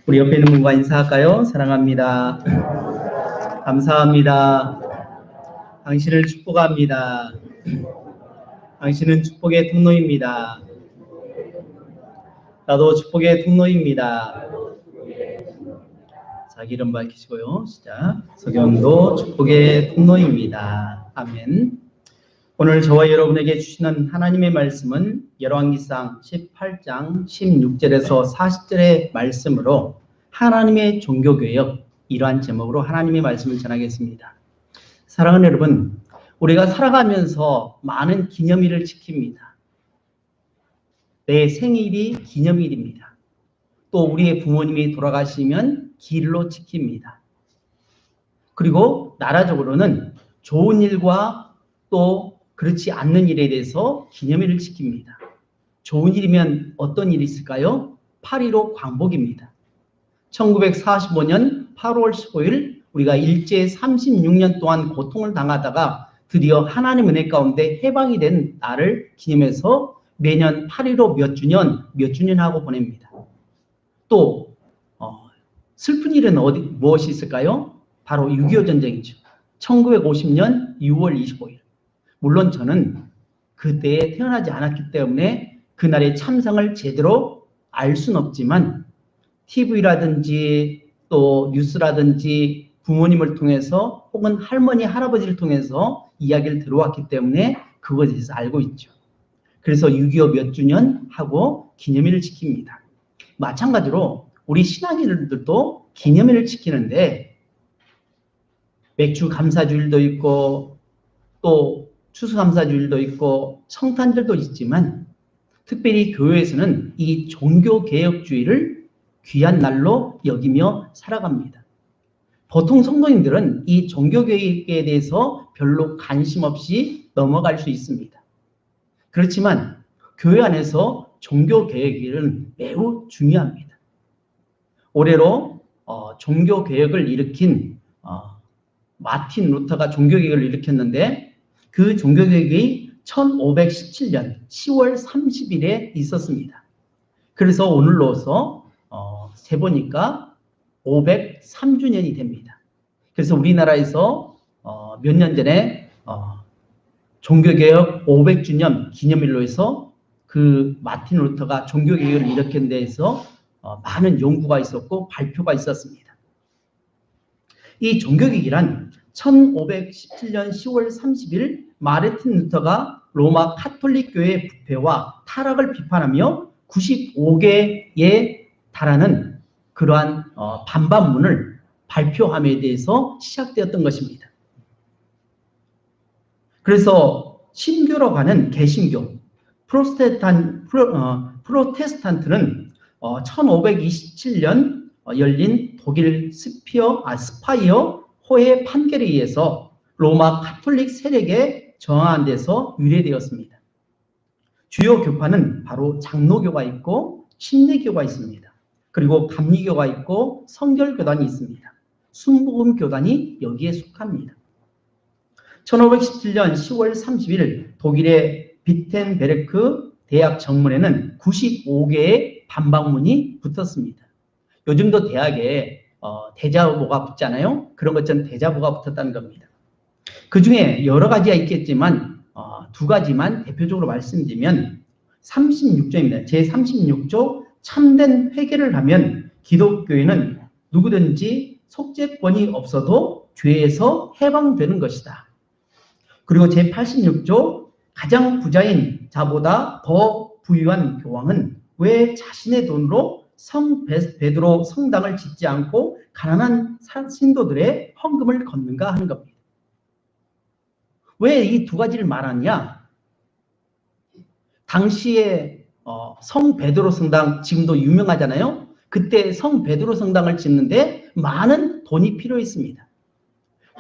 우리 옆에 있는 분과 인사할까요? 사랑합니다. 감사합니다. 당신을 축복합니다. 당신은 축복의 통로입니다. 나도 축복의 통로입니다. 자기 이름 밝히시고요. 시작. 서경도 축복의 통로입니다. 아멘. 오늘 저와 여러분에게 주시는 하나님의 말씀은 열왕기상 18장 16절에서 40절의 말씀으로 하나님의 종교개혁, 이러한 제목으로 하나님의 말씀을 전하겠습니다. 사랑하는 여러분, 우리가 살아가면서 많은 기념일을 지킵니다. 내 생일이 기념일입니다. 또 우리의 부모님이 돌아가시면 기일로 지킵니다. 그리고 나라적으로는 좋은 일과 또 그렇지 않는 일에 대해서 기념일을 지킵니다. 좋은 일이면 어떤 일이 있을까요? 8.15 광복입니다. 1945년 8월 15일 우리가 일제 36년 동안 고통을 당하다가 드디어 하나님 은혜 가운데 해방이 된 날을 기념해서 매년 8.15 몇 주년 하고 보냅니다. 또 슬픈 일은 무엇이 있을까요? 바로 6.25 전쟁이죠. 1950년 6월 25일. 물론 저는 그때에 태어나지 않았기 때문에 그날의 참상을 제대로 알 수는 없지만 TV라든지 또 뉴스라든지 부모님을 통해서 혹은 할머니, 할아버지를 통해서 이야기를 들어왔기 때문에 그것에 대해서 알고 있죠. 그래서 6.25 몇 주년 하고 기념일을 지킵니다. 마찬가지로 우리 신앙인들도 기념일을 지키는데 맥주 감사주일도 있고 또 추수감사주일도 있고 성탄절도 있지만 특별히 교회에서는 이 종교개혁주의를 귀한 날로 여기며 살아갑니다. 보통 성도님들은 이 종교개혁에 대해서 별로 관심 없이 넘어갈 수 있습니다. 그렇지만 교회 안에서 종교개혁은 매우 중요합니다. 올해로 종교개혁을 일으킨 마틴 루터가 종교개혁을 일으켰는데 그 종교개혁이 1517년 10월 30일에 있었습니다. 그래서 오늘로서 세보니까 503주년이 됩니다. 그래서 우리나라에서 몇 년 전에 종교개혁 500주년 기념일로 해서 그 마틴 루터가 종교개혁을 일으킨 데에서 많은 연구가 있었고 발표가 있었습니다. 이 종교개혁이란 1517년 10월 30일 마르틴 루터가 로마 카톨릭 교회의 부패와 타락을 비판하며 95개에 달하는 그러한 반반문을 발표함에 대해서 시작되었던 것입니다. 그래서 신교라고 하는 개신교, 프로테스탄트는 1527년 열린 독일 스파이어 호의 판결에 의해서 로마 카톨릭 세력에 저항한 데서 유래되었습니다. 주요 교파는 바로 장로교가 있고 침례교가 있습니다. 그리고 감리교가 있고 성결교단이 있습니다. 순복음교단이 여기에 속합니다. 1517년 10월 30일 독일의 비텐베르크 대학 정문에는 95개의 반박문이 붙었습니다. 요즘도 대학에 대자보가 붙잖아요. 그런 것처럼 대자보가 붙었다는 겁니다. 그 중에 여러 가지가 있겠지만 두 가지만 대표적으로 말씀드리면 36조입니다. 제36조 참된 회개를 하면 기독교인은 누구든지 속죄권이 없어도 죄에서 해방되는 것이다. 그리고 제86조 가장 부자인 자보다 더 부유한 교황은 왜 자신의 돈으로 성 베드로 성당을 짓지 않고 가난한 신도들의 헌금을 걷는가 하는 겁니다. 왜 이 두 가지를 말하냐? 당시에 성 베드로 성당 지금도 유명하잖아요. 그때 성 베드로 성당을 짓는데 많은 돈이 필요했습니다.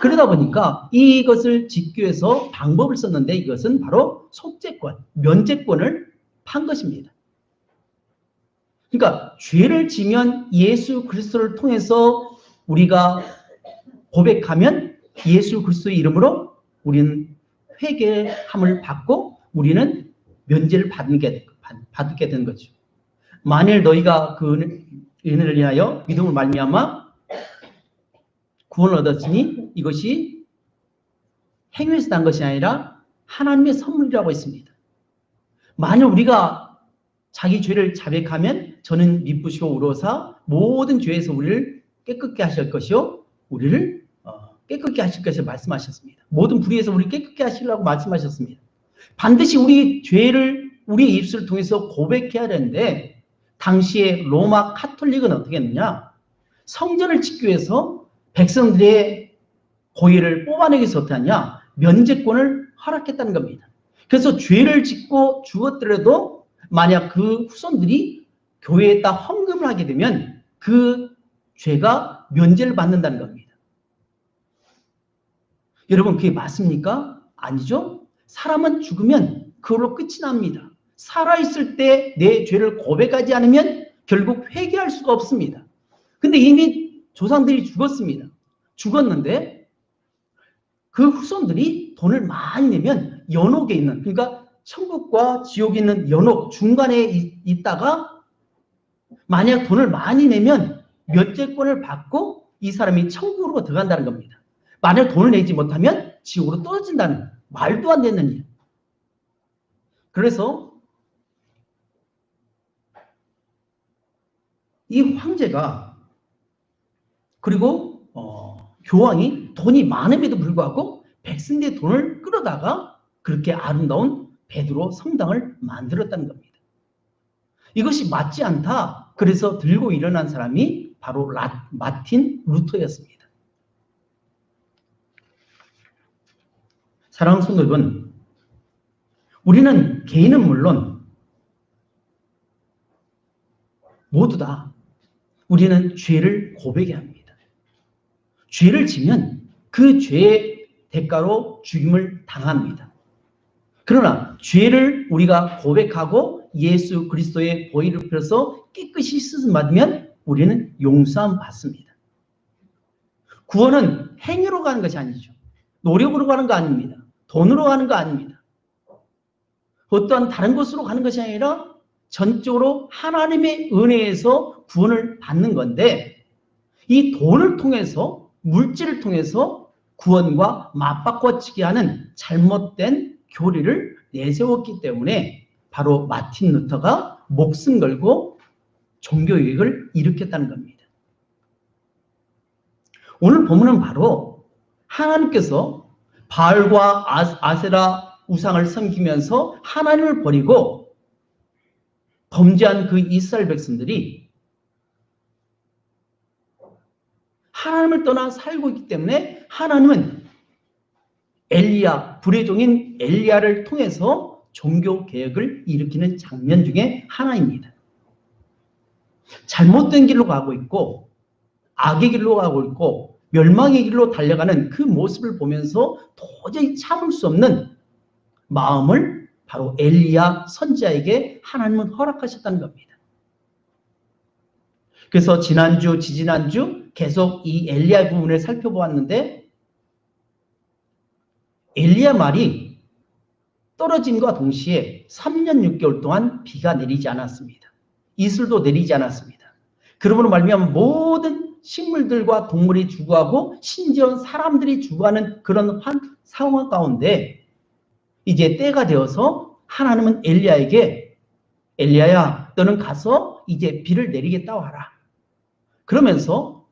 그러다 보니까 이것을 짓기 위해서 방법을 썼는데 이것은 바로 속죄권, 면죄권을 판 것입니다. 그러니까 죄를 지면 예수 그리스도를 통해서 우리가 고백하면 예수 그리스도의 이름으로 우리는 회개함을 받고 우리는 면죄를 받게 된 거죠. 만일 너희가 그 은혜를 인하여 믿음을 말미암아 구원을 얻었으니 이것이 행위에서 난 것이 아니라 하나님의 선물이라고 했습니다. 만약 우리가 자기 죄를 자백하면 저는 미쁘시고 우로사 모든 죄에서 우리를 깨끗게 하실 것이요 우리를 깨끗게 하실 것을 말씀하셨습니다. 모든 불의에서 우리를 깨끗게 하시려고 말씀하셨습니다. 반드시 우리 죄를 우리 입술을 통해서 고백해야 되는데 당시에 로마 카톨릭은 어떻게 했느냐? 성전을 짓기 위해서 백성들의 고의를 뽑아내기 위해서 어떻게 하냐? 면제권을 허락했다는 겁니다. 그래서 죄를 짓고 죽었더라도 만약 그 후손들이 교회에다 헌금을 하게 되면 그 죄가 면제를 받는다는 겁니다. 여러분 그게 맞습니까? 아니죠? 사람은 죽으면 그걸로 끝이 납니다. 살아있을 때 내 죄를 고백하지 않으면 결국 회개할 수가 없습니다. 근데 이미 조상들이 죽었습니다. 죽었는데 그 후손들이 돈을 많이 내면 연옥에 있는, 그러니까 천국과 지옥에 있는 연옥 중간에 있다가 만약 돈을 많이 내면 면제권을 받고 이 사람이 천국으로 들어간다는 겁니다. 만약 돈을 내지 못하면 지옥으로 떨어진다는 말도 안 되는 일. 그래서 이 황제가 그리고 교황이 돈이 많음에도 불구하고 백성들의 돈을 끌어다가 그렇게 아름다운 베드로 성당을 만들었다는 겁니다. 이것이 맞지 않다. 그래서 들고 일어난 사람이 바로 마틴 루터였습니다. 사랑하는 성도 여러분, 우리는 개인은 물론 모두 다 우리는 죄를 고백해야 합니다. 죄를 지면 그 죄의 대가로 죽임을 당합니다. 그러나 죄를 우리가 고백하고 예수 그리스도의 보혈을 펴서 깨끗이 씻음 받으면 우리는 용서함 받습니다. 구원은 행위로 가는 것이 아니죠. 노력으로 가는 거 아닙니다. 돈으로 가는 거 아닙니다. 어떠한 다른 것으로 가는 것이 아니라 전적으로 하나님의 은혜에서 구원을 받는 건데 이 돈을 통해서 물질을 통해서 구원과 맞바꿔치기 하는 잘못된 교리를 내세웠기 때문에 바로 마틴 루터가 목숨 걸고 종교개혁을 일으켰다는 겁니다. 오늘 본문은 바로 하나님께서 바알과 아세라 우상을 섬기면서 하나님을 버리고 범죄한 그 이스라엘 백성들이 하나님을 떠나 살고 있기 때문에 하나님은 엘리야, 불의 종인 엘리야를 통해서 종교개혁을 일으키는 장면 중에 하나입니다. 잘못된 길로 가고 있고 악의 길로 가고 있고 멸망의 길로 달려가는 그 모습을 보면서 도저히 참을 수 없는 마음을 바로 엘리야 선지자에게 하나님은 허락하셨다는 겁니다. 그래서 지난주, 지지난주 계속 이 엘리야 부분을 살펴보았는데 엘리야 말이 떨어짐과 동시에 3년 6개월 동안 비가 내리지 않았습니다. 이슬도 내리지 않았습니다. 그러므로 말미암아 모든 식물들과 동물이 죽어가고 심지어 사람들이 죽어가는 그런 상황 가운데 이제 때가 되어서 하나님은 엘리야에게 엘리야야 너는 가서 이제 비를 내리겠다고 하라. 그러면서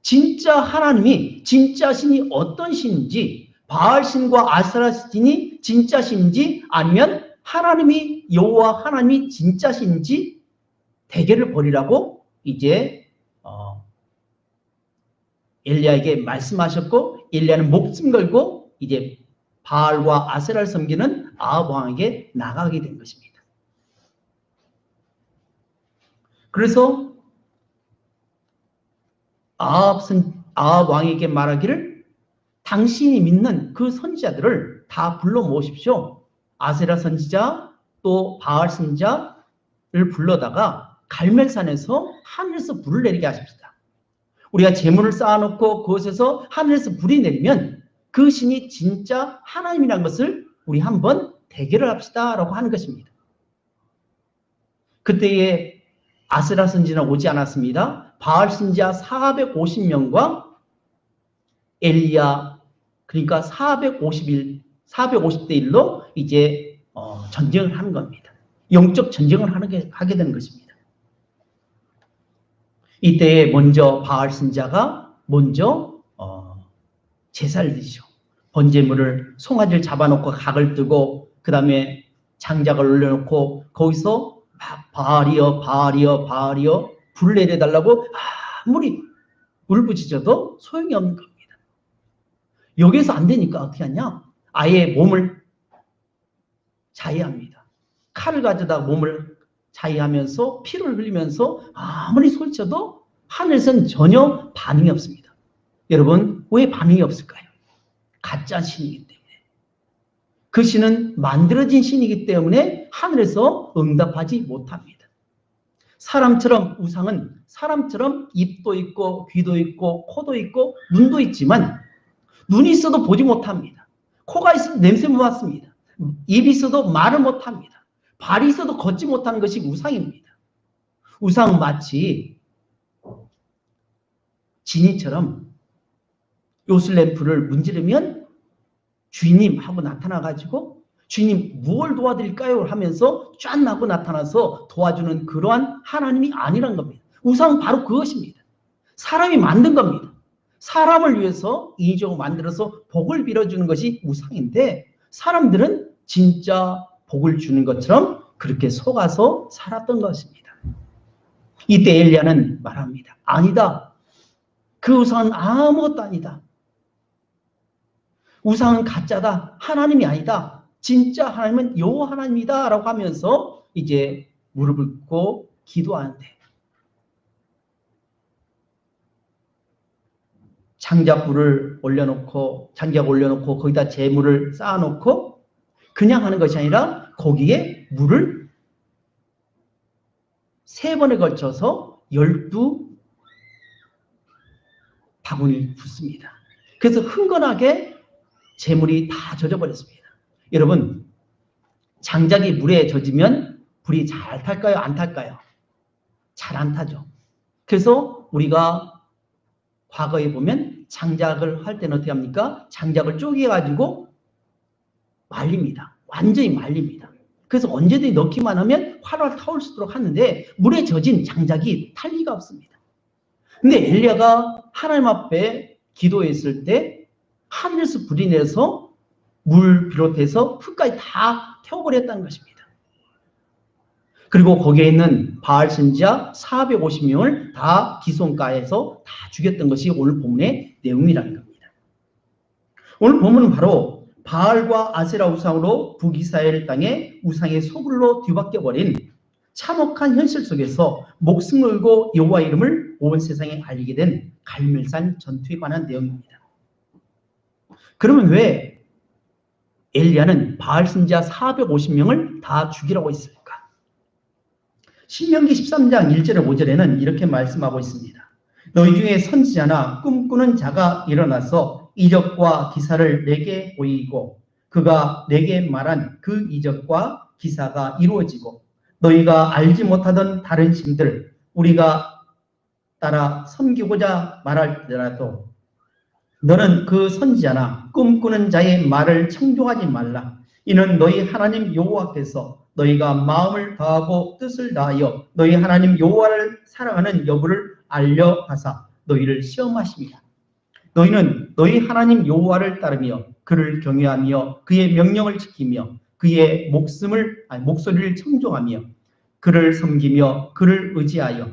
진짜 하나님이 진짜 신이 어떤 신인지 바알 신과 아세라 신이 진짜 신인지 아니면 하나님이 여호와 하나님이 진짜 신인지 대결을 벌이라고 이제 엘리야에게 말씀하셨고 엘리야는 목숨 걸고 이제 바알과 아세라를 섬기는 아합 왕에게 나가게 된 것입니다. 그래서 아합 왕에게 말하기를 당신이 믿는 그 선지자들을 다 불러 모으십시오. 아세라 선지자 또 바알 선지자를 불러다가 갈멜산에서 하늘에서 불을 내리게 하십시다. 우리가 재물을 쌓아놓고 그곳에서 하늘에서 불이 내리면 그 신이 진짜 하나님이라는 것을 우리 한번 대결을 합시다 라고 하는 것입니다. 그때에 아스라 선지자는 오지 않았습니다. 바알 선지자 450명과 엘리야, 그러니까 450대 1로 이제 전쟁을 하는 겁니다. 영적 전쟁을 하게 되는 것입니다. 이때 먼저 바알 선지자가 먼저 제사를 드리죠. 번제물을 송아지를 잡아놓고 각을 뜨고 그 다음에 장작을 올려놓고 거기서 막 바알이여 바알이여 바알이여 불을 내려달라고 아무리 울부짖어도 소용이 없는 겁니다. 여기서 안 되니까 어떻게 하냐? 아예 몸을 자해합니다. 칼을 가져다 몸을 자해하면서 피를 흘리면서 아무리 소리쳐도 하늘에서는 전혀 반응이 없습니다. 여러분, 왜 반응이 없을까요? 가짜 신이기 때문에. 그 신은 만들어진 신이기 때문에 하늘에서 응답하지 못합니다. 사람처럼 우상은 사람처럼 입도 있고 귀도 있고 코도 있고 눈도 있지만 눈이 있어도 보지 못합니다. 코가 있어도 냄새 못 맡습니다. 입이 있어도 말을 못합니다. 발이 있어도 걷지 못하는 것이 우상입니다. 우상은 마치 지니처럼 요술램프를 문지르면 주인님 하고 나타나가지고 주인님 무엇을 도와드릴까요? 하면서 짠 하고 나타나서 도와주는 그러한 하나님이 아니란 겁니다. 우상은 바로 그것입니다. 사람이 만든 겁니다. 사람을 위해서 인위적으로 만들어서 복을 빌어주는 것이 우상인데 사람들은 진짜 복을 주는 것처럼 그렇게 속아서 살았던 것입니다. 이때 엘리야는 말합니다. 아니다. 그 우상은 아무것도 아니다. 우상은 가짜다. 하나님이 아니다. 진짜 하나님은 여호와 하나님이다 라고 하면서 이제 무릎을 꿇고 기도하는데 장작불을 올려놓고 거기다 재물을 쌓아놓고 그냥 하는 것이 아니라 거기에 물을 3번에 걸쳐서 12바구니를 붓습니다. 그래서 흥건하게 재물이 다 젖어버렸습니다. 여러분, 장작이 물에 젖으면 불이 잘 탈까요? 안 탈까요? 잘 안 타죠. 그래서 우리가 과거에 보면 장작을 할 때는 어떻게 합니까? 장작을 쪼개가지고 말립니다. 완전히 말립니다. 그래서 언제든지 넣기만 하면 활활 타올 수 있도록 하는데 물에 젖은 장작이 탈 리가 없습니다. 근데 엘리야가 하나님 앞에 기도했을 때 하늘에서 불이 내서 물 비롯해서 흙까지 다 태워버렸다는 것입니다. 그리고 거기에 있는 바알 선지자 450명을 다 기손가에서 다 죽였던 것이 오늘 본문의 내용이라는 겁니다. 오늘 본문은 바로 바알과 아세라 우상으로 북이스라엘 땅에 우상의 소굴로 뒤바뀌어버린 참혹한 현실 속에서 목숨 걸고 여호와 이름을 온 세상에 알리게 된 갈멜산 전투에 관한 내용입니다. 그러면 왜 엘리야는 바알 선지자 450명을 다 죽이라고 했을까? 신명기 13장 1절에 5절에는 이렇게 말씀하고 있습니다. 너희 중에 선지자나 꿈꾸는 자가 일어나서 이적과 기사를 내게 보이고 그가 내게 말한 그 이적과 기사가 이루어지고 너희가 알지 못하던 다른 신들 우리가 따라 섬기고자 말할지라도 너는 그 선지자나 꿈꾸는 자의 말을 청종하지 말라. 이는 너희 하나님 여호와께서 너희가 마음을 다하고 뜻을 다하여 너희 하나님 여호와를 사랑하는 여부를 알려 하사 너희를 시험하십니다. 너희는 너희 하나님 여호와를 따르며 그를 경외하며 그의 명령을 지키며 그의 목소리를 청종하며 그를 섬기며 그를 의지하여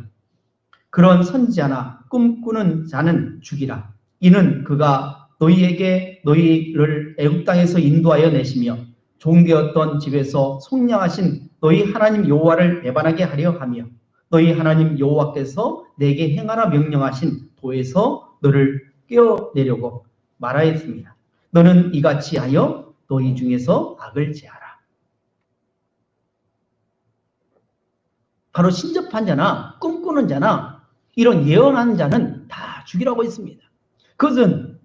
그런 선지자나 꿈꾸는 자는 죽이라. 이는 그가 너희를 애굽 땅에서 인도하여 내시며 종되었던 집에서 속량하신 너희 하나님 여호와를 배반하게 하려 하며 너희 하나님 여호와께서 내게 행하라 명령하신 도에서 너를 떼어내려고 말하였습니다. 너는 이같이 하여 너희 중에서 악을 제하라. 바로 신접한 자나 꿈꾸는 자나 이런 예언하는 자는 다 죽이라고 했습니다. 그것은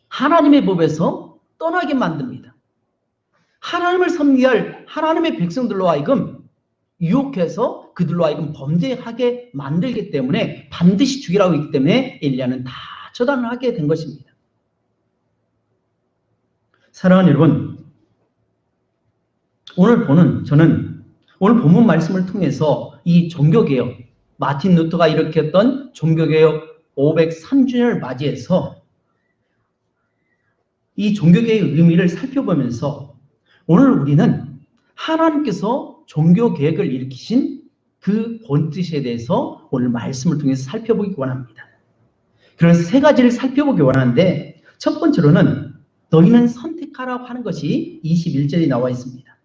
하나님의 법에서 떠나게 만듭니다. 하나님을 섬겨야 할 하나님의 백성들로 하여금 유혹해서 그들로 하여금 범죄하게 만들기 때문에 반드시 죽이라고 했기 때문에 엘리야는 다 처단을 하게 된 것입니다. 사랑하는 여러분, 저는 오늘 본문 말씀을 통해서 이 종교개혁, 마틴 루터가 일으켰던 종교개혁 503주년을 맞이해서 이 종교개혁의 의미를 살펴보면서 오늘 우리는 하나님께서 종교개혁을 일으키신 그 본뜻에 대해서 오늘 말씀을 통해서 살펴보기 원합니다. 그래서 세 가지를 살펴보기 원하는데 첫 번째로는 너희는 선택하라고 하는 것이 21절에 나와 있습니다.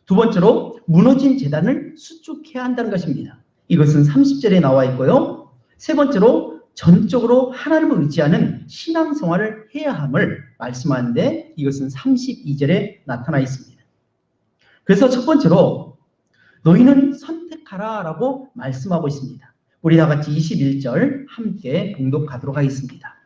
두 번째로 무너진 제단을 수축해야 한다는 것입니다. 이것은 30절에 나와 있고요. 세 번째로 전적으로 하나님을 의지하는 신앙생활을 해야 함을 말씀하는데 이것은 32절에 나타나 있습니다. 그래서 첫 번째로 너희는 선택하라 라고 말씀하고 있습니다. 우리 다 같이 21절 함께 봉독하도록 하겠습니다.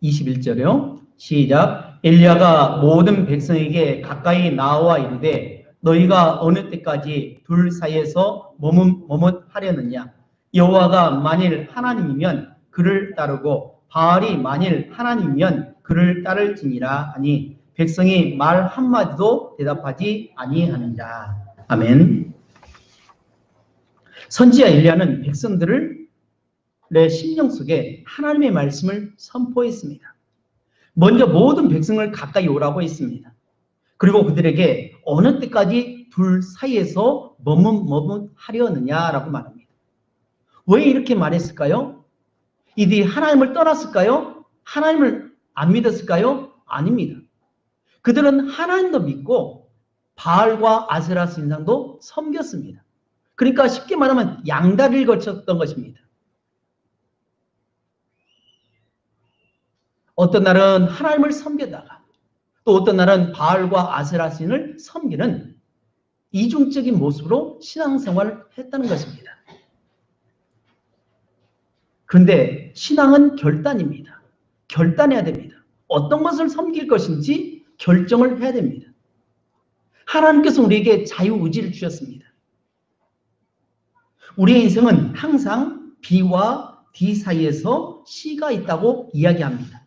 21절이요. 시작. 엘리야가 모든 백성에게 가까이 나와 이르되 너희가 어느 때까지 둘 사이에서 머뭇하려느냐. 여호와가 만일 하나님이면 그를 따르고 바알이 만일 하나님이면 그를 따를지니라 하니 백성이 말 한마디도 대답하지 아니하느니라. 아멘. 선지자 엘리야는 백성들의 심령 속에 하나님의 말씀을 선포했습니다. 먼저 모든 백성을 가까이 오라고 했습니다. 그리고 그들에게 어느 때까지 둘 사이에서 머뭇하려느냐라고 말합니다. 왜 이렇게 말했을까요? 이들이 하나님을 떠났을까요? 하나님을 안 믿었을까요? 아닙니다. 그들은 하나님도 믿고 바알과 아세라 신상도 섬겼습니다. 그러니까 쉽게 말하면 양다리를 거쳤던 것입니다. 어떤 날은 하나님을 섬기다가 또 어떤 날은 바알과 아세라 신을 섬기는 이중적인 모습으로 신앙생활을 했다는 것입니다. 그런데 신앙은 결단입니다. 결단해야 됩니다. 어떤 것을 섬길 것인지 결정을 해야 됩니다. 하나님께서 우리에게 자유의지를 주셨습니다. 우리의 인생은 항상 B와 D 사이에서 C가 있다고 이야기합니다.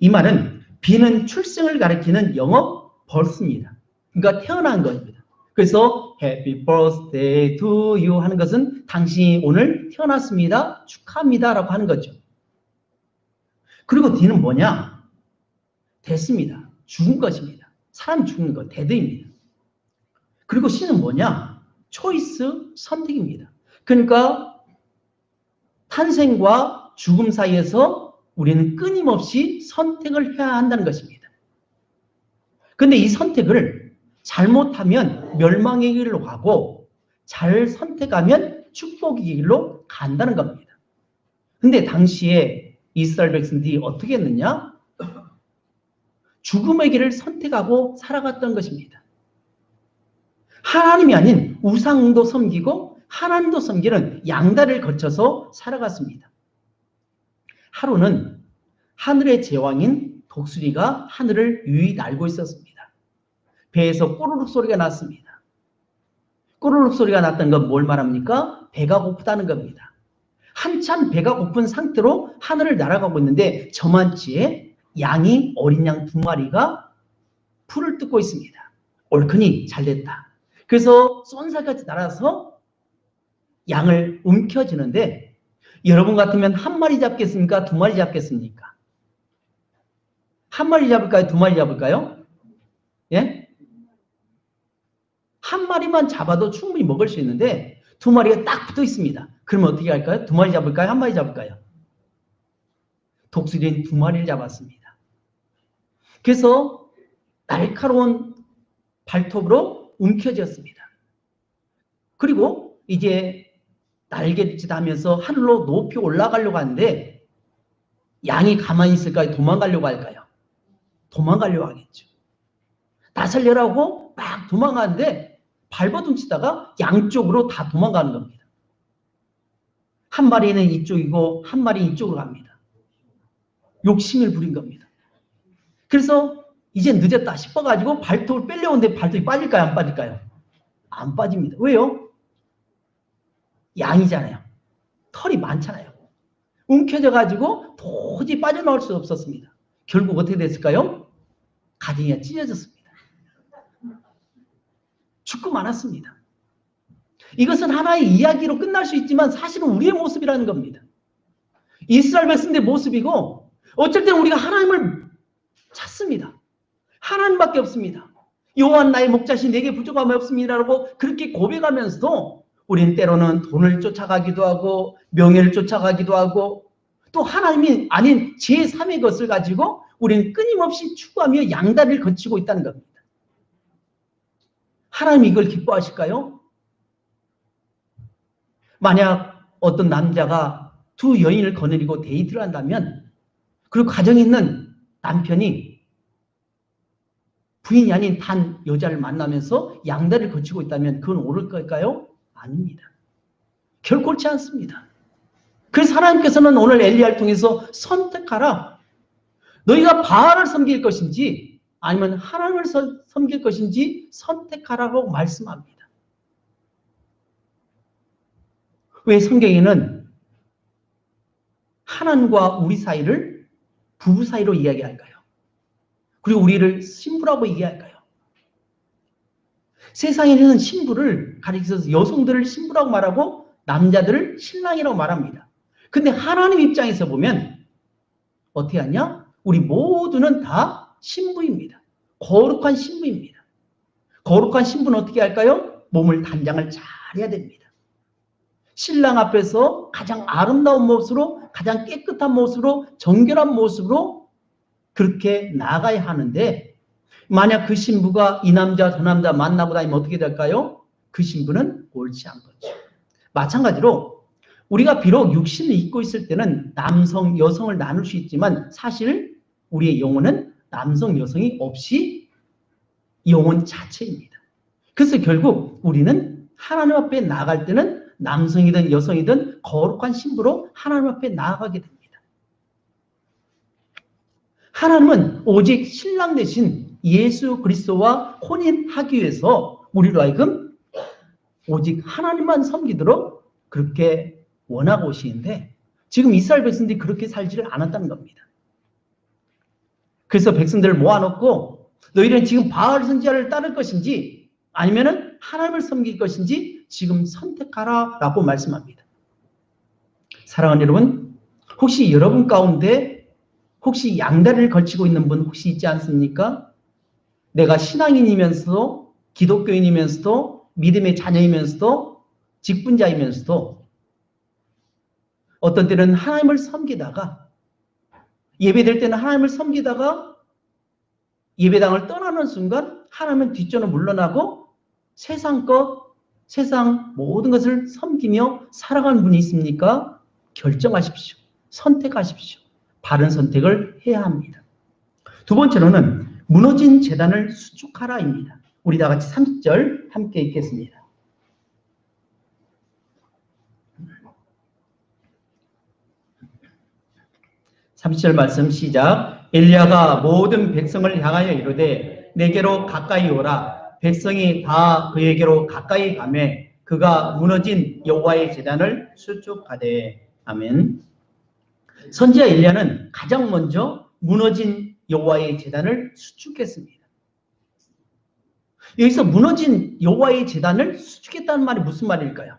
이 말은 B는 출생을 가리키는 영어 벌스입니다. 그러니까 태어난 것입니다. 그래서 Happy birthday to you 하는 것은 당신이 오늘 태어났습니다. 축하합니다. 라고 하는 거죠. 그리고 D는 뭐냐? 됐습니다. 죽은 것입니다. 사람 죽는 것, 데드입니다. 그리고 C는 뭐냐? 초이스, 선택입니다. 그러니까 탄생과 죽음 사이에서 우리는 끊임없이 선택을 해야 한다는 것입니다. 그런데 이 선택을 잘못하면 멸망의 길로 가고 잘 선택하면 축복의 길로 간다는 겁니다. 그런데 당시에 이스라엘 백성들이 어떻게 했느냐? 죽음의 길을 선택하고 살아갔던 것입니다. 하나님이 아닌 우상도 섬기고 하나님도 섬기는 양다리를 거쳐서 살아갔습니다. 하루는 하늘의 제왕인 독수리가 하늘을 유이 날고 있었습니다. 배에서 꼬르륵 소리가 났습니다. 꼬르륵 소리가 났다는 건 뭘 말합니까? 배가 고프다는 겁니다. 한참 배가 고픈 상태로 하늘을 날아가고 있는데 저만치에 양이 어린 양 2마리가 풀을 뜯고 있습니다. 옳거니 잘됐다. 그래서 쏜살같이 날아서 양을 움켜쥐는데 여러분 같으면 1마리 잡겠습니까? 2마리 잡겠습니까? 1마리 잡을까요? 2마리 잡을까요? 예? 1마리만 잡아도 충분히 먹을 수 있는데 2마리가 딱 붙어 있습니다. 그러면 어떻게 할까요? 2마리 잡을까요? 1마리 잡을까요? 독수리는 2마리를 잡았습니다. 그래서 날카로운 발톱으로 움켜쥐었습니다. 그리고 이제 날갯짓 하면서 하늘로 높이 올라가려고 하는데 양이 가만히 있을까요? 도망가려고 할까요? 도망가려고 하겠죠. 나살려라고 막 도망가는데 발버둥 치다가 양쪽으로 다 도망가는 겁니다. 한 마리는 이쪽이고 한 마리는 이쪽으로 갑니다. 욕심을 부린 겁니다. 그래서 이제 늦었다 싶어가지고 발톱을 빼려오는데 발톱이 빠질까요? 안 빠질까요? 안 빠집니다. 왜요? 양이잖아요. 털이 많잖아요. 움켜져가지고 도저히 빠져나올 수 없었습니다. 결국 어떻게 됐을까요? 가정이 찢어졌습니다. 죽고 말았습니다. 이것은 하나의 이야기로 끝날 수 있지만 사실은 우리의 모습이라는 겁니다. 이스라엘 백성들의 모습이고 어쩔 때는 우리가 하나님을 찾습니다. 하나님밖에 없습니다. 여호와 나의 목자신 내게 부족함이 없습니다라고 그렇게 고백하면서도 우리는 때로는 돈을 쫓아가기도 하고 명예를 쫓아가기도 하고 또 하나님이 아닌 제3의 것을 가지고 우리는 끊임없이 추구하며 양다리를 거치고 있다는 겁니다. 하나님이 이걸 기뻐하실까요? 만약 어떤 남자가 두 여인을 거느리고 데이트를 한다면 그리고 가정에 있는 남편이 부인이 아닌 단 여자를 만나면서 양다리를 거치고 있다면 그건 옳을 걸까요? 아닙니다. 결코 옳지 않습니다. 그래서 하나님께서는 오늘 엘리야를 통해서 선택하라. 너희가 바알을 섬길 것인지 아니면 하나님을 섬길 것인지 선택하라고 말씀합니다. 왜 성경에는 하나님과 우리 사이를 부부 사이로 이야기할까요? 그리고 우리를 신부라고 얘기할까요? 세상에는 신부를 가리켜서 여성들을 신부라고 말하고 남자들을 신랑이라고 말합니다. 근데 하나님 입장에서 보면 어떻게 하냐? 우리 모두는 다 신부입니다. 거룩한 신부입니다. 거룩한 신부는 어떻게 할까요? 몸을 단장을 잘 해야 됩니다. 신랑 앞에서 가장 아름다운 모습으로 가장 깨끗한 모습으로 정결한 모습으로 그렇게 나가야 하는데 만약 그 신부가 이 남자 저 남자 만나고 다니면 어떻게 될까요? 그 신부는 옳지 않겠죠. 마찬가지로 우리가 비록 육신을 입고 있을 때는 남성, 여성을 나눌 수 있지만 사실 우리의 영혼은 남성, 여성이 없이 영혼 자체입니다. 그래서 결국 우리는 하나님 앞에 나아갈 때는 남성이든 여성이든 거룩한 신부로 하나님 앞에 나아가게 됩니다. 하나님은 오직 신랑 되신 예수 그리스도와 혼인하기 위해서 우리로 하여금 오직 하나님만 섬기도록 그렇게 원하고 오시는데 지금 이스라엘 백성들이 그렇게 살지를 않았다는 겁니다. 그래서 백성들을 모아놓고 너희는 지금 바알 선지자를 따를 것인지 아니면은 하나님을 섬길 것인지 지금 선택하라라고 말씀합니다. 사랑하는 여러분, 혹시 여러분 가운데 혹시 양다리를 걸치고 있는 분 혹시 있지 않습니까? 내가 신앙인이면서도 기독교인이면서도 믿음의 자녀이면서도 직분자이면서도 어떤 때는 하나님을 섬기다가 예배될 때는 하나님을 섬기다가 예배당을 떠나는 순간 하나님은 뒷전으로 물러나고 세상 것, 세상 모든 것을 섬기며 살아가는 분이 있습니까? 결정하십시오. 선택하십시오. 바른 선택을 해야 합니다. 두 번째로는 무너진 제단을 수축하라입니다. 우리 다 같이 30절 함께 읽겠습니다. 30절 말씀 시작. 엘리야가 모든 백성을 향하여 이르되 내게로 가까이 오라. 백성이 다 그에게로 가까이 가매 그가 무너진 여호와의 제단을 수축하되. 아멘. 선지자 엘리야는 가장 먼저 무너진 여호와의 제단을 수축했습니다. 여기서 무너진 여호와의 제단을 수축했다는 말이 무슨 말일까요?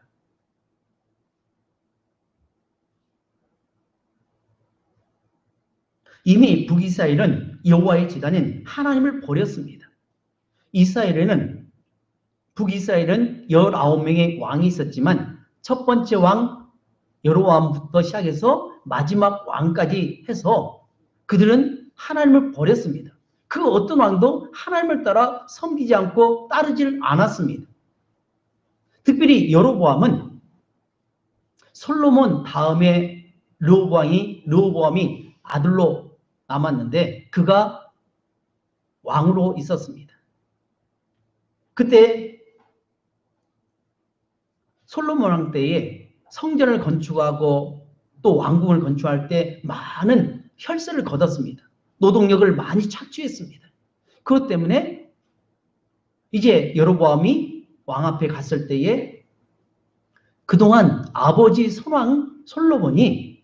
이미 북이스라엘은 여호와의 제단인 하나님을 버렸습니다. 북이스라엘은 19명의 왕이 있었지만 첫 번째 왕 여로보암부터 시작해서 마지막 왕까지 해서 그들은 하나님을 버렸습니다. 그 어떤 왕도 하나님을 따라 섬기지 않고 따르질 않았습니다. 특별히 여로보암은 솔로몬 다음에 르호보암이 아들로 남았는데 그가 왕으로 있었습니다. 그때 솔로몬 왕 때에 성전을 건축하고 또 왕궁을 건축할 때 많은 혈세를 거뒀습니다. 노동력을 많이 착취했습니다. 그것 때문에 이제 여로보암이 왕 앞에 갔을 때에 그동안 아버지 손왕 솔로몬이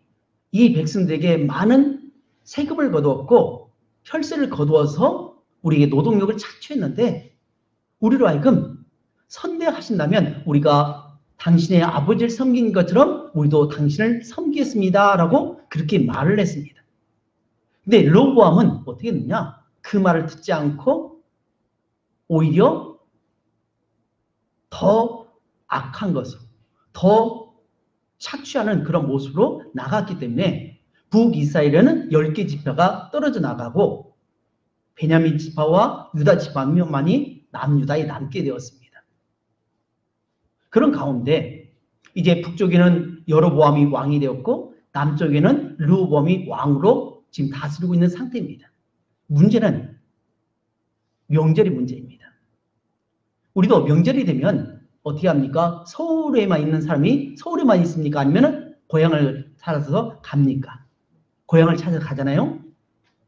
이 백성들에게 많은 세금을 거두었고 혈세를 거두어서 우리에게 노동력을 착취했는데 우리로 하여금 선대하신다면 우리가 당신의 아버지를 섬긴 것처럼 우리도 당신을 섬기겠습니다 라고 그렇게 말을 했습니다. 근데 르호보암은 어떻게 했느냐? 그 말을 듣지 않고 오히려 더 악한 것으로 더 착취하는 그런 모습으로 나갔기 때문에 북이스라엘에는 10개 지파가 떨어져 나가고 베냐민 지파와 유다 지파만이 남유다에 남게 되었습니다. 그런 가운데 이제 북쪽에는 여로보암이 왕이 되었고 남쪽에는 르호보암이 왕으로 지금 다스리고 있는 상태입니다. 문제는 명절이 문제입니다. 우리도 명절이 되면 어떻게 합니까? 서울에만 있는 사람이 서울에만 있습니까? 아니면 고향을 찾아서 갑니까? 고향을 찾아 가잖아요.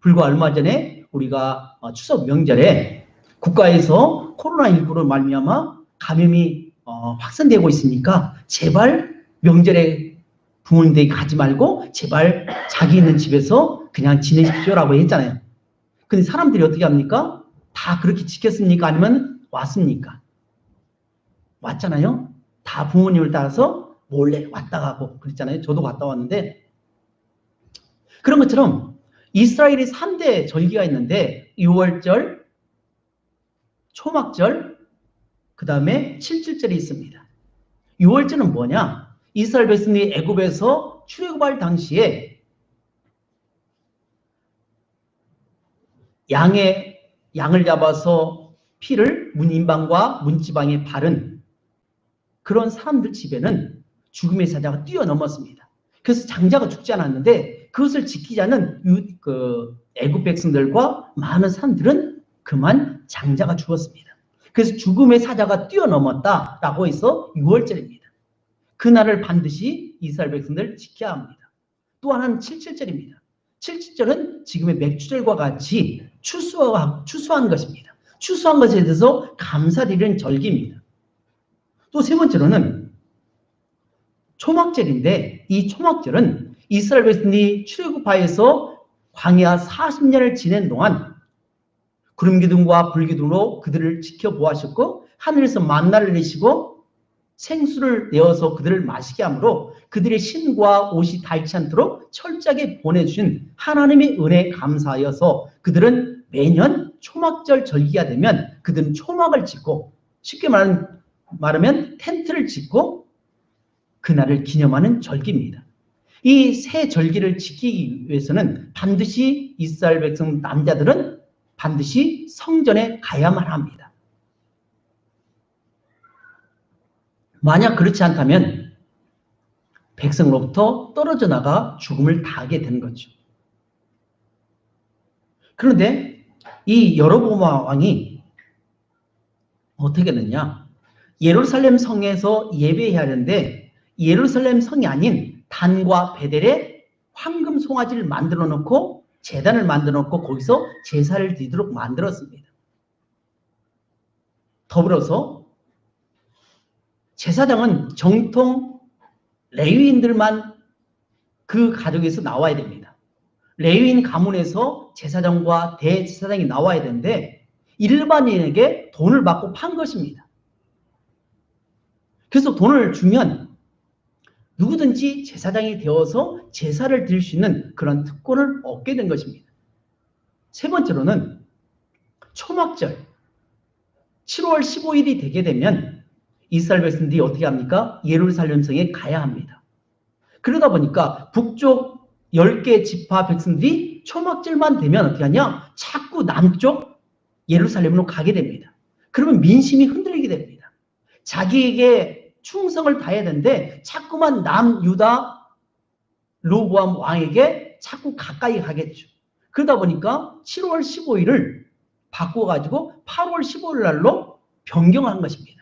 불과 얼마 전에 우리가 추석 명절에 국가에서 코로나19로 말미암아 감염이 확산되고 있으니까 제발 명절에 부모님 댁에 가지 말고 제발 자기 있는 집에서 그냥 지내십시오라고 했잖아요. 근데 사람들이 어떻게 합니까? 다 그렇게 지켰습니까? 아니면 왔습니까? 왔잖아요. 다 부모님을 따라서 몰래 왔다 가고 그랬잖아요. 저도 갔다 왔는데 그런 것처럼 이스라엘이 3대 절기가 있는데 6월절, 초막절, 그 다음에 7.7절이 있습니다. 6월절은 뭐냐? 이스라엘 백성이 애굽에서 출애굽할 당시에 양을 잡아서 피를 문인방과 문지방에 바른 그런 사람들 집에는 죽음의 사자가 뛰어넘었습니다. 그래서 장자가 죽지 않았는데 그것을 지키자는 애굽 백성들과 많은 사람들은 그만 장자가 죽었습니다. 그래서 죽음의 사자가 뛰어넘었다라고 해서 6월절입니다. 그날을 반드시 이스라엘 백성들 지켜야 합니다. 또 하나는 7.7절입니다. 7.7절은 지금의 맥주절과 같이 추수한 것입니다. 추수한 것에 대해서 감사드리는 절기입니다. 또 세 번째로는 초막절인데 이 초막절은 이스라엘 백성이 출애굽하여서 광야 40년을 지낸 동안 구름기둥과 불기둥으로 그들을 지켜보았었고 하늘에서 만나를 내시고 생수를 내어서 그들을 마시게 하므로 그들의 신과 옷이 닳지 않도록 철저하게 보내주신 하나님의 은혜에 감사하여서 그들은 매년 초막절 절기가 되면 그들은 초막을 짓고 쉽게 말하면 텐트를 짓고 그날을 기념하는 절기입니다. 이 세 절기를 지키기 위해서는 반드시 이스라엘 백성 남자들은 반드시 성전에 가야만 합니다. 만약 그렇지 않다면 백성으로부터 떨어져 나가 죽음을 당하게 되는 거죠. 그런데 이 여로보암 왕이 어떻게 됐느냐? 예루살렘 성에서 예배해야 하는데 예루살렘 성이 아닌 단과 베델에 황금 송아지를 만들어 놓고 제단을 만들어 놓고 거기서 제사를 드리도록 만들었습니다. 더불어서 제사장은 정통 레위인들만 그 가족에서 나와야 됩니다. 레위인 가문에서 제사장과 대제사장이 나와야 되는데 일반인에게 돈을 받고 판 것입니다. 그래서 돈을 주면 누구든지 제사장이 되어서 제사를 드릴 수 있는 그런 특권을 얻게 된 것입니다. 세 번째로는 초막절 7월 15일이 되게 되면 이스라엘 백성들이 어떻게 합니까? 예루살렘 성에 가야 합니다. 그러다 보니까 북쪽 10개 지파 백성들이 초막절만 되면 어떻게 하냐? 자꾸 남쪽 예루살렘으로 가게 됩니다. 그러면 민심이 흔들리게 됩니다. 자기에게 충성을 다해야 되는데 자꾸만 남유다 르호보암 왕에게 자꾸 가까이 가겠죠. 그러다 보니까 7월 15일을 바꿔가지고 8월 15일 날로 변경한 것입니다.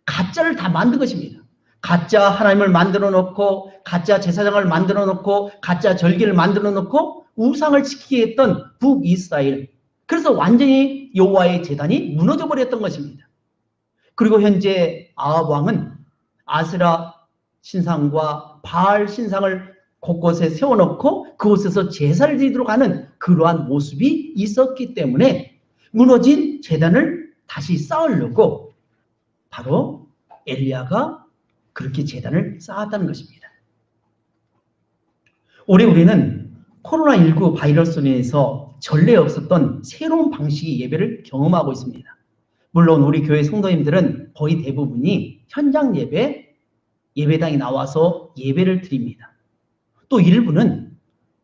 가짜를 다 만든 것입니다. 가짜 하나님을 만들어 놓고 가짜 제사장을 만들어 놓고 가짜 절기를 만들어 놓고 우상을 지키게 했던 북이스라엘. 그래서 완전히 여호와의 제단이 무너져 버렸던 것입니다. 그리고 현재 아합 왕은 아세라 신상과 바알 신상을 곳곳에 세워놓고 그곳에서 제사를 드리도록 하는 그러한 모습이 있었기 때문에 무너진 제단을 다시 쌓으려고 바로 엘리야가 그렇게 제단을 쌓았다는 것입니다. 올해 우리는 코로나19 바이러스로 인해서 전례 없었던 새로운 방식의 예배를 경험하고 있습니다. 물론 우리 교회 성도님들은 거의 대부분이 현장 예배, 예배당에 나와서 예배를 드립니다. 또 일부는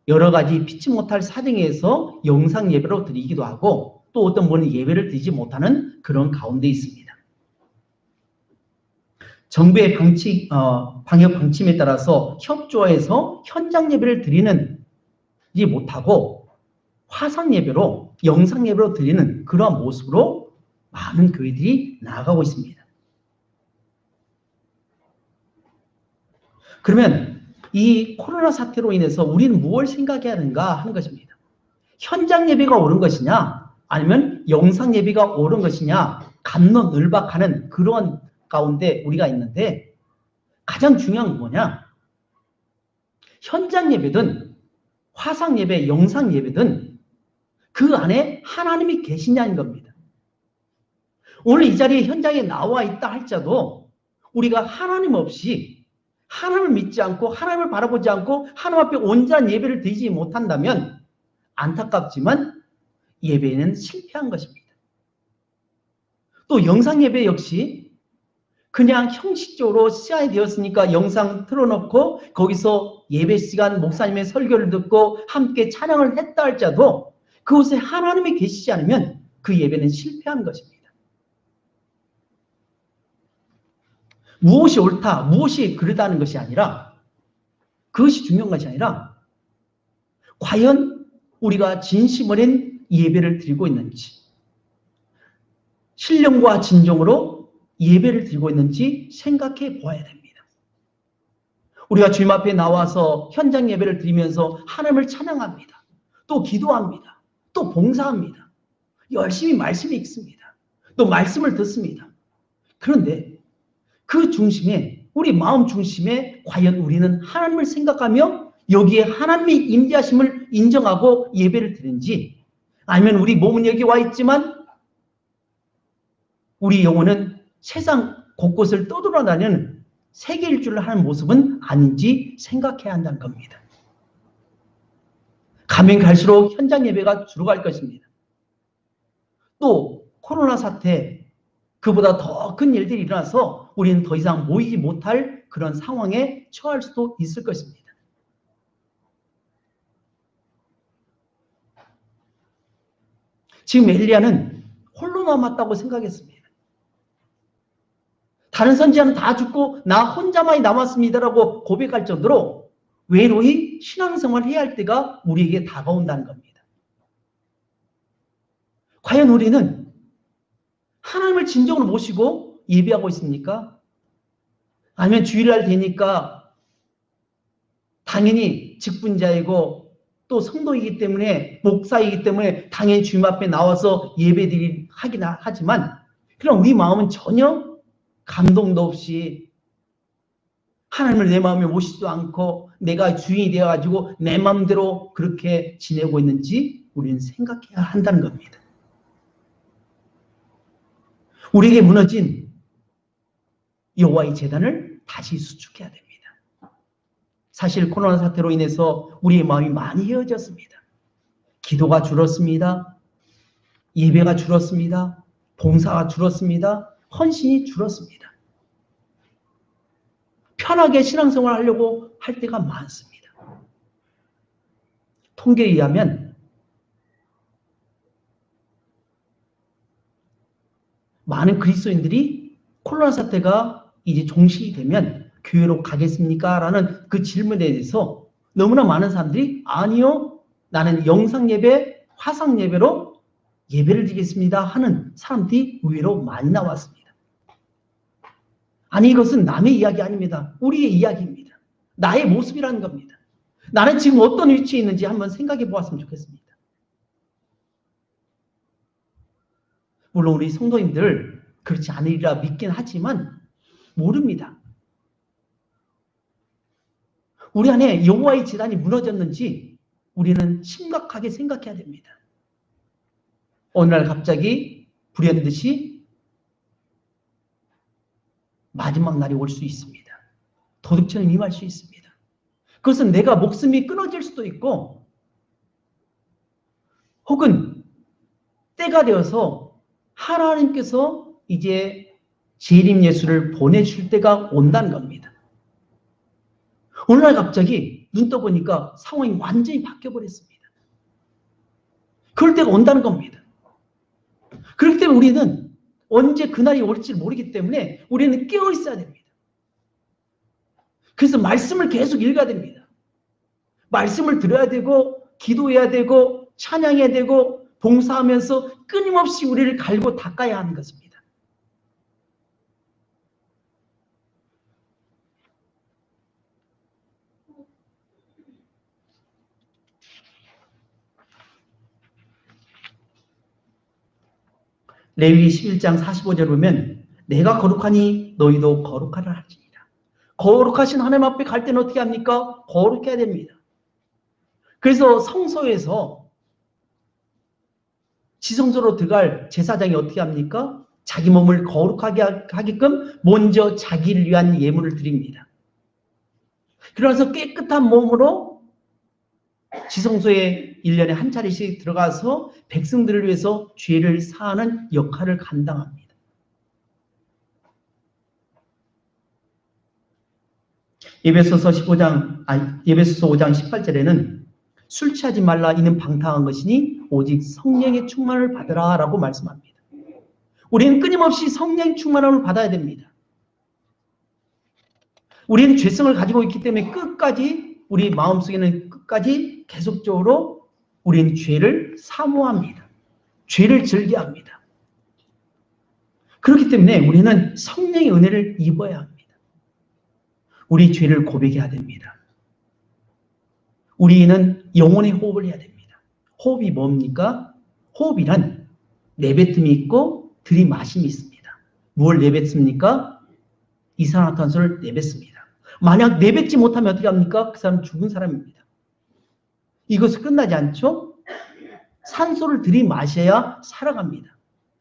여러 가지 피치 못할 사정에서 영상 예배로 드리기도 하고 또 어떤 분은 예배를 드리지 못하는 그런 가운데 있습니다. 정부의 방역 방침에 따라서 협조해서 현장 예배를 드리지 못하고 화상 예배로, 영상 예배로 드리는 그러한 모습으로 많은 교회들이 나아가고 있습니다. 그러면 이 코로나 사태로 인해서 우리는 무엇을 생각해야 하는가 하는 것입니다. 현장 예배가 옳은 것이냐 아니면 영상 예배가 옳은 것이냐 갑론을박하는 그런 가운데 우리가 있는데 가장 중요한 건 뭐냐? 현장 예배든 화상 예배, 영상 예배든 그 안에 하나님이 계시냐는 겁니다. 오늘 이 자리에 현장에 나와 있다 할지라도 우리가 하나님 없이 하나님을 믿지 않고 하나님을 바라보지 않고 하나님 앞에 온전한 예배를 드리지 못한다면 안타깝지만 예배는 실패한 것입니다. 또 영상 예배 역시 그냥 형식적으로 시간이 되었으니까 영상 틀어놓고 거기서 예배 시간 목사님의 설교를 듣고 함께 찬양을 했다 할지라도 그곳에 하나님이 계시지 않으면 그 예배는 실패한 것입니다. 무엇이 옳다, 무엇이 그르다는 것이 아니라 그것이 중요한 것이 아니라 과연 우리가 진심 어린 예배를 드리고 있는지 신령과 진정으로 예배를 드리고 있는지 생각해 보아야 됩니다. 우리가 주님 앞에 나와서 현장 예배를 드리면서 하나님을 찬양합니다. 또 기도합니다. 또 봉사합니다. 열심히 말씀 읽습니다. 또 말씀을 듣습니다. 그런데 그 중심에 우리 마음 중심에 과연 우리는 하나님을 생각하며 여기에 하나님의 임재하심을 인정하고 예배를 드리는지 아니면 우리 몸은 여기 와 있지만 우리 영혼은 세상 곳곳을 떠돌아다니는 세계 일주를 하는 모습은 아닌지 생각해야 한다는 겁니다. 가면 갈수록 현장 예배가 줄어갈 것입니다. 또 코로나 사태 그보다 더 큰 일들이 일어나서 우리는 더 이상 모이지 못할 그런 상황에 처할 수도 있을 것입니다. 지금 엘리야는 홀로 남았다고 생각했습니다. 다른 선지자는 다 죽고 나 혼자만이 남았습니다라고 고백할 정도로 외로이 신앙생활을 해야 할 때가 우리에게 다가온다는 겁니다. 과연 우리는 하나님을 진정으로 모시고 예배하고 있습니까? 아니면 주일날 되니까 당연히 직분자이고 또 성도이기 때문에 목사이기 때문에 당연히 주님 앞에 나와서 예배드리긴 하지만 그럼 우리 마음은 전혀 감동도 없이 하나님을 내 마음에 모시지도 않고 내가 주인이 되어가지고 내 마음대로 그렇게 지내고 있는지 우리는 생각해야 한다는 겁니다. 우리에게 무너진 여호와의 제단을 다시 수축해야 됩니다. 사실 코로나 사태로 인해서 우리의 마음이 많이 헤어졌습니다. 기도가 줄었습니다. 예배가 줄었습니다. 봉사가 줄었습니다. 헌신이 줄었습니다. 편하게 신앙생활을 하려고 할 때가 많습니다. 통계에 의하면 많은 그리스도인들이 코로나 사태가 이제 종식이 되면 교회로 가겠습니까? 라는 그 질문에 대해서 너무나 많은 사람들이 아니요, 나는 영상 예배, 화상 예배로 예배를 드리겠습니다 하는 사람들이 의외로 많이 나왔습니다. 아니 이것은 남의 이야기 아닙니다. 우리의 이야기입니다. 나의 모습이라는 겁니다. 나는 지금 어떤 위치에 있는지 한번 생각해 보았으면 좋겠습니다. 물론 우리 성도님들 그렇지 않으리라 믿긴 하지만 모릅니다. 우리 안에 여호와의 제단이 무너졌는지 우리는 심각하게 생각해야 됩니다. 어느 날 갑자기 불현듯이 마지막 날이 올 수 있습니다. 도둑처럼 임할 수 있습니다. 그것은 내가 목숨이 끊어질 수도 있고 혹은 때가 되어서 하나님께서 이제 재림 예수를 보내줄 때가 온다는 겁니다. 어느 날 갑자기 눈 떠보니까 상황이 완전히 바뀌어버렸습니다. 그럴 때가 온다는 겁니다. 그렇기 때문에 우리는 언제 그날이 올지 모르기 때문에 우리는 깨어 있어야 됩니다. 그래서 말씀을 계속 읽어야 됩니다. 말씀을 들어야 되고 기도해야 되고 찬양해야 되고 봉사하면서 끊임없이 우리를 갈고 닦아야 하는 것입니다. 레위기 11장 45절 보면 내가 거룩하니 너희도 거룩하라 하시니라. 거룩하신 하나님 앞에 갈 때는 어떻게 합니까? 거룩해야 됩니다. 그래서 성소에서 지성소로 들어갈 제사장이 어떻게 합니까? 자기 몸을 거룩하게 하게끔 먼저 자기를 위한 예물을 드립니다. 그래서 깨끗한 몸으로 지성소에 1년에 한 차례씩 들어가서 백성들을 위해서 죄를 사하는 역할을 감당합니다. 예배소서 5장 18절에는 술 취하지 말라 이는 방탕한 것이니 오직 성령의 충만을 받으라 라고 말씀합니다. 우리는 끊임없이 성령의 충만함을 받아야 됩니다. 우리는 죄성을 가지고 있기 때문에 끝까지 우리 마음속에는 끝까지 계속적으로 우리는 죄를 사모합니다. 죄를 즐겨합니다. 그렇기 때문에 우리는 성령의 은혜를 입어야 합니다. 우리 죄를 고백해야 됩니다. 우리는 영혼의 호흡을 해야 됩니다. 호흡이 뭡니까? 호흡이란 내뱉음이 있고 들이마심이 있습니다. 무엇을 내뱉습니까? 이산화탄소를 내뱉습니다. 만약 내뱉지 못하면 어떻게 합니까? 그 사람은 죽은 사람입니다. 이것이 끝나지 않죠? 산소를 들이마셔야 살아갑니다.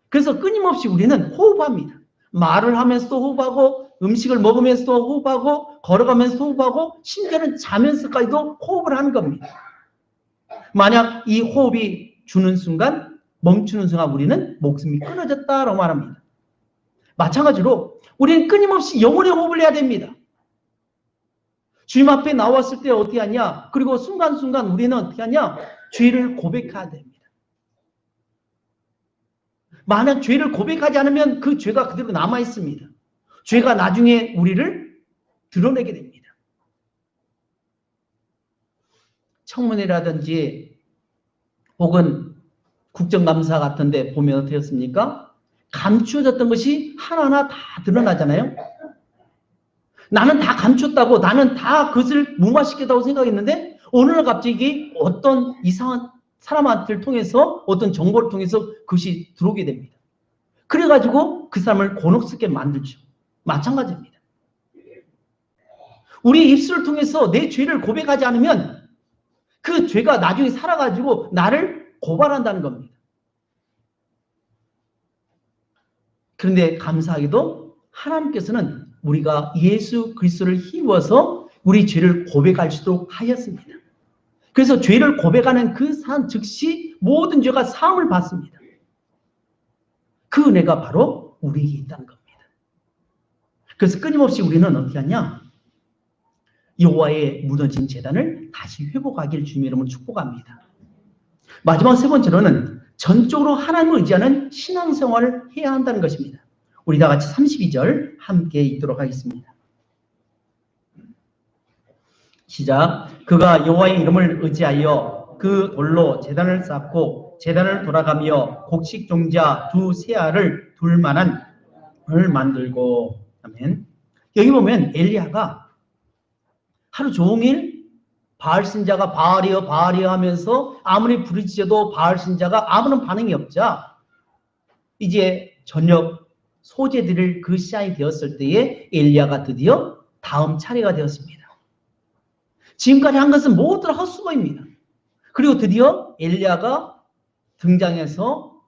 그래서 끊임없이 우리는 호흡합니다. 말을 하면서도 호흡하고 음식을 먹으면서도 호흡하고 걸어가면서 호흡하고 심지어는 자면서까지도 호흡을 하는 겁니다. 만약 이 호흡이 주는 순간 멈추는 순간 우리는 목숨이 끊어졌다라고 말합니다. 마찬가지로 우리는 끊임없이 영혼의 호흡을 해야 됩니다. 주님 앞에 나왔을 때 어떻게 하냐? 그리고 순간순간 우리는 어떻게 하냐? 죄를 고백해야 됩니다. 만약 죄를 고백하지 않으면 그 죄가 그대로 남아 있습니다. 죄가 나중에 우리를 드러내게 됩니다. 청문회라든지 혹은 국정감사 같은 데 보면 어떻습니까? 감추어졌던 것이 하나하나 다 드러나잖아요. 나는 다 감췄다고 나는 다 그것을 무마시켰다고 생각했는데 오늘 갑자기 어떤 이상한 사람한테를 통해서 어떤 정보를 통해서 그것이 들어오게 됩니다. 그래가지고 그 사람을 곤혹스럽게 만들죠. 마찬가지입니다. 우리 입술을 통해서 내 죄를 고백하지 않으면 그 죄가 나중에 살아가지고 나를 고발한다는 겁니다. 그런데 감사하게도 하나님께서는 우리가 예수 그리스도를 힘입어서 우리 죄를 고백할 수 있도록 하였습니다. 그래서 죄를 고백하는 그 사람 즉시 모든 죄가 사함을 받습니다. 그 은혜가 바로 우리에게 있다는 겁니다. 그래서 끊임없이 우리는 어떻게 하냐? 여호와의 무너진 제단을 다시 회복하기를 주님의 이름으로 축복합니다. 마지막 세 번째로는 전적으로 하나님을 의지하는 신앙생활을 해야 한다는 것입니다. 우리 다 같이 32절 함께 읽도록 하겠습니다. 시작. 그가 여호와의 이름을 의지하여 그 돌로 제단을 쌓고 제단을 돌아가며 곡식 종자 두 세알을 둘 만한 을 만들고. 아멘. 여기 보면 엘리야가 하루 종일 바알 신자가 바알이여 바알이여 하면서 아무리 부르짖어도 바알 신자가 아무런 반응이 없자 이제 저녁 소재들을 그 시간이 되었을 때에 엘리야가 드디어 다음 차례가 되었습니다. 지금까지 한 것은 모두 헛수고입니다. 그리고 드디어 엘리야가 등장해서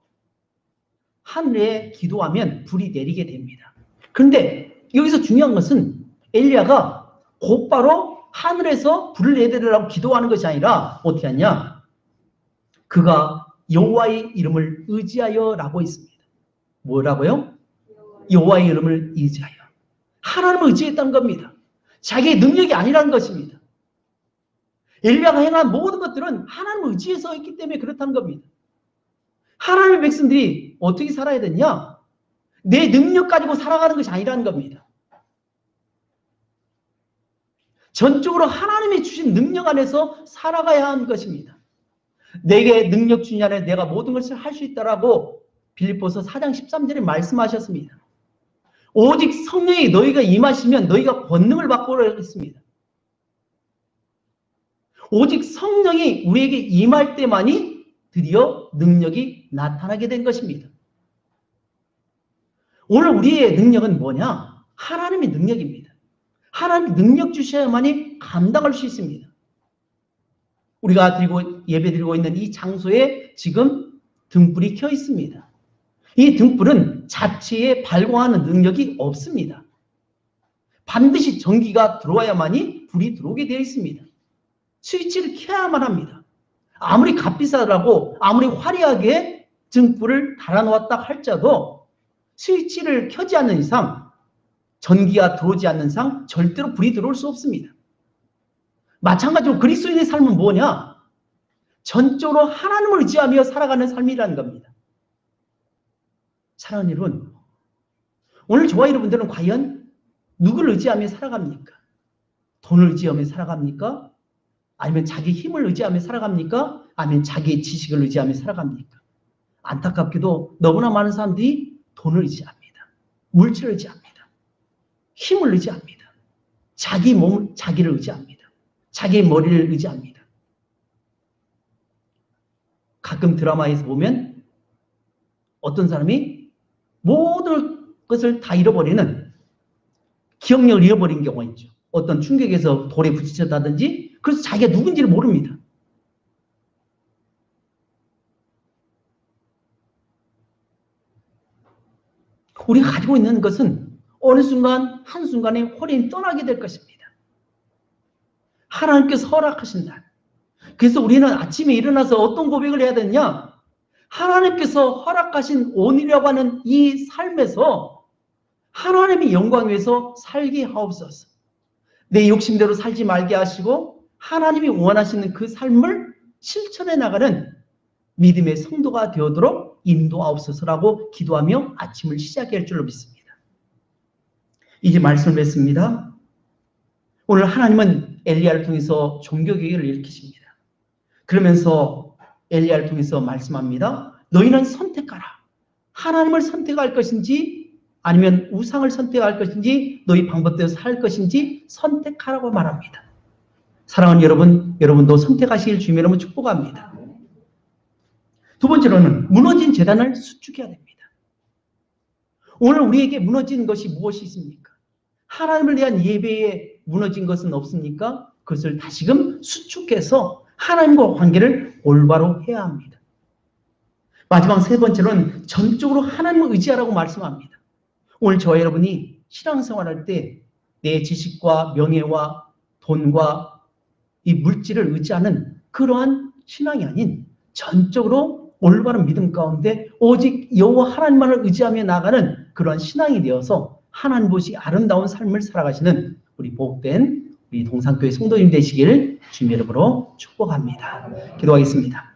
하늘에 기도하면 불이 내리게 됩니다. 그런데 여기서 중요한 것은 엘리야가 곧바로 하늘에서 불을 내리라고 기도하는 것이 아니라 어떻게 하냐? 그가 여호와의 이름을 의지하여라고 있습니다. 뭐라고요? 여호와의 이름을 의지하여. 하나님을 의지했다는 겁니다. 자기의 능력이 아니라는 것입니다. 엘리야가 행한 모든 것들은 하나님을 의지해서 했기 때문에 그렇다는 겁니다. 하나님의 백성들이 어떻게 살아야 되냐? 내 능력 가지고 살아가는 것이 아니라는 겁니다. 전적으로 하나님이 주신 능력 안에서 살아가야 하는 것입니다. 내게 능력 주신 안에 내가 모든 것을 할 수 있다라고 빌립보서 4장 13절에 말씀하셨습니다. 오직 성령이 너희가 임하시면 너희가 권능을 받고 했습니다. 오직 성령이 우리에게 임할 때만이 드디어 능력이 나타나게 된 것입니다. 오늘 우리의 능력은 뭐냐? 하나님의 능력입니다. 하나님 능력 주셔야만이 감당할 수 있습니다. 우리가 예배 드리고 있는 이 장소에 지금 등불이 켜 있습니다. 이 등불은 자체에 발광하는 능력이 없습니다. 반드시 전기가 들어와야만이 불이 들어오게 되어 있습니다. 스위치를 켜야만 합니다. 아무리 값비싸라고 아무리 화려하게 등불을 달아놓았다 할지라도 스위치를 켜지 않는 이상, 전기가 들어오지 않는 이상 절대로 불이 들어올 수 없습니다. 마찬가지로 그리스도인의 삶은 뭐냐? 전적으로 하나님을 의지하며 살아가는 삶이라는 겁니다. 사랑하는 여러분, 오늘 저와 여러분들은 과연 누구를 의지하며 살아갑니까? 돈을 의지하며 살아갑니까? 아니면 자기 힘을 의지하며 살아갑니까? 아니면 자기의 지식을 의지하며 살아갑니까? 안타깝게도 너무나 많은 사람들이 돈을 의지합니다. 물질을 의지합니다. 힘을 의지합니다. 자기 몸, 자기를 의지합니다. 자기의 머리를 의지합니다. 가끔 드라마에서 보면 어떤 사람이 모든 것을 다 잃어버리는 기억력을 잃어버린 경우가 있죠. 어떤 충격에서 돌에 부딪혔다든지 그래서 자기가 누군지를 모릅니다. 우리가 가지고 있는 것은 어느 순간 한순간에 허리는 떠나게 될 것입니다. 하나님께서 허락하신다. 그래서 우리는 아침에 일어나서 어떤 고백을 해야 되느냐? 하나님께서 허락하신 오늘이라고 하는 이 삶에서 하나님의 영광 위해서 살게 하옵소서. 내 욕심대로 살지 말게 하시고 하나님이 원하시는 그 삶을 실천해 나가는 믿음의 성도가 되도록 인도하옵소서라고 기도하며 아침을 시작할 줄로 믿습니다. 이제 말씀을 맺습니다. 오늘 하나님은 엘리야를 통해서 종교개혁을 일으키십니다. 그러면서 엘리야를 통해서 말씀합니다. 너희는 선택하라. 하나님을 선택할 것인지 아니면 우상을 선택할 것인지 너희 방법대로 살 것인지 선택하라고 말합니다. 사랑하는 여러분, 여러분도 선택하시길 주님의 이름으로 축복합니다. 두 번째로는 무너진 제단을 수축해야 됩니다. 오늘 우리에게 무너진 것이 무엇이 있습니까? 하나님을 위한 예배에 무너진 것은 없습니까? 그것을 다시금 수축해서 하나님과 관계를 올바로 해야 합니다. 마지막 세 번째로는 전적으로 하나님을 의지하라고 말씀합니다. 오늘 저와 여러분이 신앙생활할 때 내 지식과 명예와 돈과 이 물질을 의지하는 그러한 신앙이 아닌 전적으로 올바른 믿음 가운데 오직 여호와 하나님만을 의지하며 나가는 그러한 신앙이 되어서 하나님 보시 아름다운 삶을 살아가시는 우리 복된 우리 동산교회 성도님 되시기를 주님의 이름으로 축복합니다. 기도하겠습니다.